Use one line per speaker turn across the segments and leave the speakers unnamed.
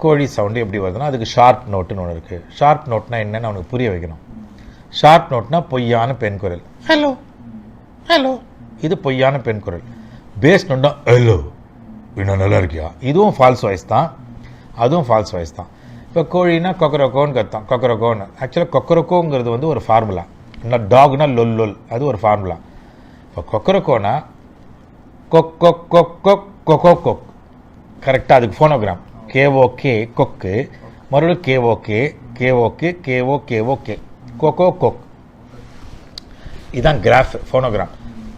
கோழி சவுண்டு எப்படி வருதுன்னா அதுக்கு ஷார்ப் நோட்டுன்னு ஒன்று இருக்குது. ஷார்ப் நோட்னா என்னன்னு அவனுக்கு புரிய வைக்கணும். ஷார்ப் நோட்னா பொய்யான பெண் குரல், ஹலோ ஹலோ, இது பொய்யான பெண் குரல். பேஸ் நோட்னா ஹலோ இன்னும் நல்லா இருக்கியா, இதுவும் ஃபால்ஸ் வாய்ஸ் தான், அதுவும் ஃபால்ஸ் வாய்ஸ் தான். இப்போ கோழினா கொக்கரக்கோன்னு கத்தான், கொக்கரக்கோன்னு. ஆக்சுவலாக கொக்கரக்கோங்கிறது வந்து ஒரு ஃபார்முலா. இல்லை டாக்னா லொல் லொல், அது ஒரு ஃபார்முலா. இப்போ கொக்கரக்கோனா கொக் கொக் கொக் கொக் கொக்கோ கொக், கரெக்டாக அதுக்கு ஃபோனோகிராம் கேஓகே கொக்கு, மறுபடியும் KOK KOK KO KOK kho kho கொக். இதுதான் கிராஃப் ஃபோனோகிராம்.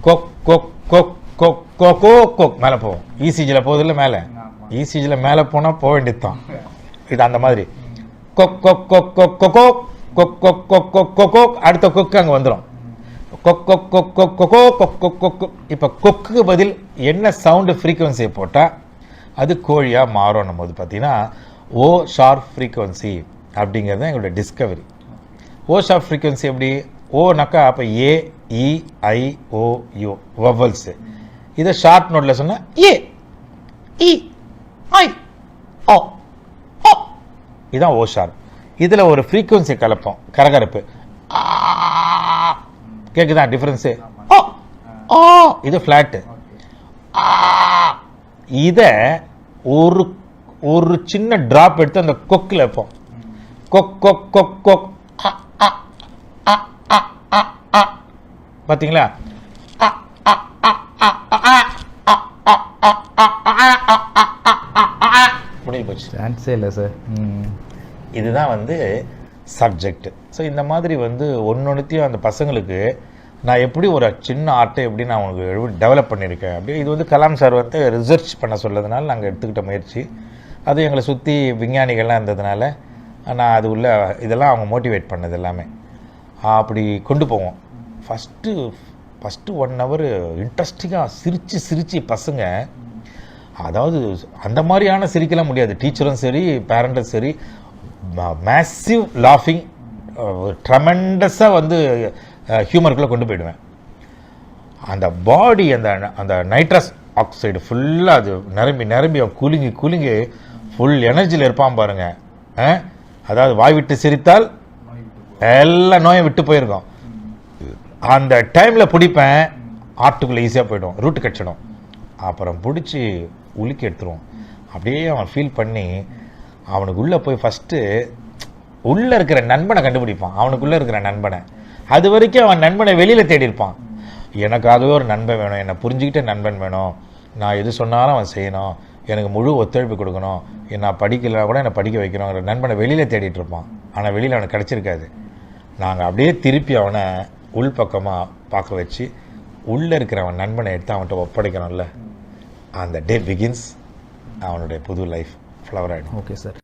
கொக் கொக் கொக் கொக் கொக்கோ கொக் மேலே போவோம். இசிஜியில் போகுதில்ல மேலே, இசிஜியில் மேலே போனால் போக வேண்டியது தான். இது அந்த மாதிரி கொக் கொக் கொக் கொக் கொக்கோ கொக் கொக் கொக் கொக் கொக்கோ, அடுத்த கொக்கு அங்கே வந்துடும். கொக் கொக் கொக் கொக் கொக்கோ கொக் கொக் கொக். இப்போ கொக்குக்கு பதில் என்ன சவுண்டு ஃப்ரீக்குவன்சியை போட்டால் அது கோழியாக மாறும் போது பார்த்தீங்கன்னா ஓ ஷார்ப் ஃப்ரீக்குவன்சி அப்படிங்கிறது தான் எங்களுடைய டிஸ்கவரி. ஓ ஷார்ப் ஃப்ரீக்குவன்சி எப்படி, ஓனாக்கா அப்போ ஏ இ ஐ ஓ யூ வவல்ஸு. இதை ஷார்ட் நோட்டில் சொன்னால் ஏ இ ஐ ஓ ஓ, இதுதான் ஓ ஷார்ப். இதில் ஒரு ஃப்ரீக்குவன்சி கலப்போம், கரகரப்பு, கேட்குதா டிஃப்ரென்ஸு, ஓ ஓ, இது ஃப்ளாட்டு. இதை ஒரு ஒரு சின்ன ட்ராப் எடுத்து அந்த கொக்கில் வைப்போம். கொக் கொக் கொக் கொக், பார்த்தீங்களா, முடிஞ்சு போச்சு.
சான்ஸே இல்லை சார்.
இதுதான் வந்து சப்ஜெக்ட். ஸோ இந்த மாதிரி வந்து ஒன்னொன்றுத்தையும் அந்த பசங்களுக்கு நான் எப்படி ஒரு சின்ன ஆர்ட்டை எப்படி நான் உங்களுக்கு டெவலப் பண்ணியிருக்கேன் அப்படி. இது வந்து கலாம் சார் வந்து ரிசர்ச் பண்ண சொல்லதுனால நாங்கள் எடுத்துக்கிட்ட முயற்சி. அது எங்களை சுற்றி விஞ்ஞானிகள்லாம் இருந்ததுனால நான் அது உள்ள இதெல்லாம் அவங்க மோட்டிவேட் பண்ணது எல்லாமே அப்படி கொண்டு போவோம். ஃபஸ்ட்டு 1 hour இன்ட்ரெஸ்டிங்காக சிரித்து பசங்க, அதாவது அந்த மாதிரியான சிரிக்கலாம் முடியாது, டீச்சரும் சரி பேரண்ட்டும் சரி, மேசிவ் லாஃபிங், ட்ரமெண்டஸாக வந்து ஹியூமருக்குள்ளே கொண்டு போயிடுவேன். அந்த பாடி அந்த அந்த நைட்ரஸ் ஆக்சைடு ஃபுல்லாக அது நிரம்பி குலுங்கி ஃபுல் எனர்ஜியில் இருப்பான் பாருங்க. அதாவது வாய் விட்டு சிரித்தால் எல்லா நோயும் விட்டு போயிருக்கோம். அந்த டைமில் பிடிப்பேன், ஆட்டுக்குள்ளே ஈஸியாக போய்டும், ரூட்டு கட்சிடும். அப்புறம் பிடிச்சி உலுக்கி எடுத்துருவோம். அப்படியே அவன் ஃபீல் பண்ணி அவனுக்கு உள்ளே போய் ஃபஸ்ட்டு உள்ளே இருக்கிற நண்பனை கண்டுபிடிப்பான். அவனுக்குள்ளே இருக்கிற நண்பனை, அது வரைக்கும் அவன் நண்பனை வெளியில் தேடி இருப்பான். எனக்காகவே ஒரு நண்பன் வேணும், என்னை புரிஞ்சுக்கிட்ட நண்பன் வேணும், நான் எது சொன்னாலும் அவன் செய்யணும், எனக்கு முழு ஒத்துழைப்பு கொடுக்கணும், நான் படிக்கலைன்னா கூட என்னை படிக்க வைக்கணுங்கிற நண்பனை வெளியில் தேடிட்டு இருப்பான். ஆனால் வெளியில் அவனுக்கு கிடச்சிருக்காது. நாங்கள் அப்படியே திருப்பி அவனை உள்பக்கமாக பார்க்க வச்சு உள்ளே இருக்கிற அவன் நண்பனை எடுத்து அவன்கிட்ட ஒப்படைக்கணும்ல, அந்த டே பிகின்ஸ், அவனுடைய புது லைஃப் ஃப்ளவர் ஆகிடும்.
Okay sir.